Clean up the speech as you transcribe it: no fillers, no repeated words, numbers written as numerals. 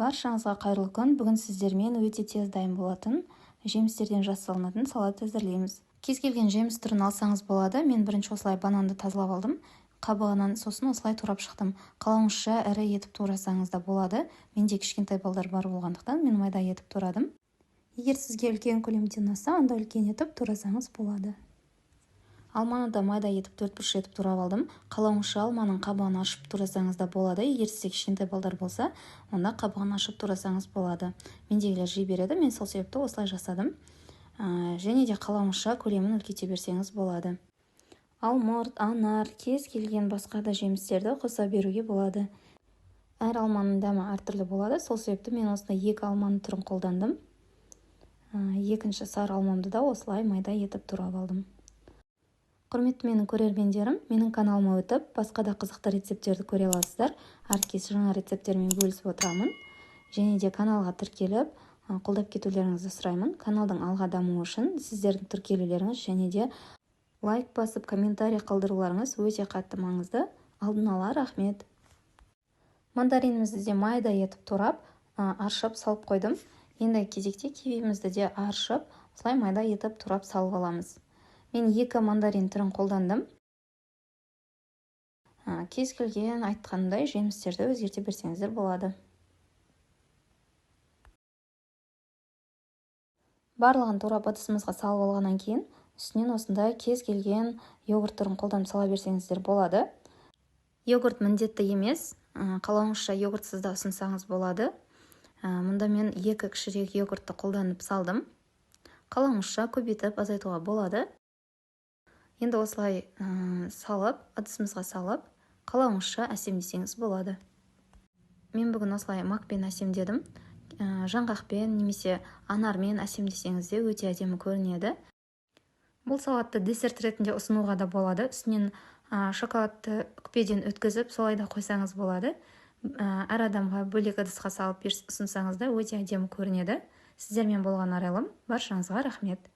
Баршаңызға қайырлы күн. Бүгін сіздермен өте тез дайын болатын жемістерден жасалынатын салат әзірлейміз. Кез келген жеміс түрін алсаңыз болады. Мен бірінші осылай бананды тазалап алдым. Қабығынан сосын осылай турап шықтым. Қалауыңызша ірі етіп турасаңыз да болады. Менде кішкентай балдар бар болғандықтан мен майда етіп турадым. Егер сізге үлкен көлемде ұнаса, онда үлкен етіп турасаңыз болады. Алманы да майда етіп 4-3 етіп турап алдым. Қалауыңызша алманың қабығын ашып турасаңыз да болады. Егер сізде кішкентай балдар болса, онда қабығын ашып турасаңыз болады. Мендегілер жей береді, мен сол себепті осылай жасадым. Және де қалауыңызша көлемін үлкейте берсеңіз болады. Алмұрт, анар, кез келген басқа да жемістерді қоса беруге болады. Әр алманың дәмі әртүрлі болады, сол себепті мен осылай 2 алманың түрін қолдандым. Екінші сары алмамды да осылай майда етіп турап алдым. Құрметті менің көрермендерім, менің каналыма өтіп, басқа да қызықты рецептерді көре аласыздар. Әркез жаңа рецептермен бөлісіп отырамын. Және де каналға тіркеліп, қолдап кетулеріңізді сұраймын. Каналдың алға дамуы үшін сіздердің тіркелулеріңіз және де лайк басып, комментарий қалдыруларыңыз өте қатты маңызды. Алдын ала рахмет. Мандаринімізді де майда етіп турап, аршып салып қойдым. Енді кезекте кивимізді де аршып, осылай майда етіп турап салып аламыз. Мен 2 мандарин түрін қолдандым. Кез келген айтқандай жемістерді өзгерте берсеңіздер болады. Барлығын турап ыдысымызға салып алғаннан кейін, үстінен осындай кез келген йогурт түрін қолданып сала берсеңіздер болады. Йогурт міндетті емес, қалауыңызша йогуртсыз да ұсынсаңыз болады. Мұнда мен 2 кішірек йогуртты қолданып салдым. Қалауыңызша көбейтіп азайтуға болады. Енді осылай салып, ыдысымызға салып, қалауыңызша әсемдесеңіз болады. Мен бүгін осылай макпен әсемдедім. Жаңғақпен немесе анармен әсемдесеңіз де өте әдемі көрінеді. Бұл салатты десерт ретінде ұсынуға да болады. Үстінен шоколадты күпеден өткізіп, солай да қойсаңыз болады. Әр адамға бөлек ыдысқа салып ұсынсаңыз да өте әдемі көрінеді. Сіздермен болған арайлым. Баршаңызға рахмет.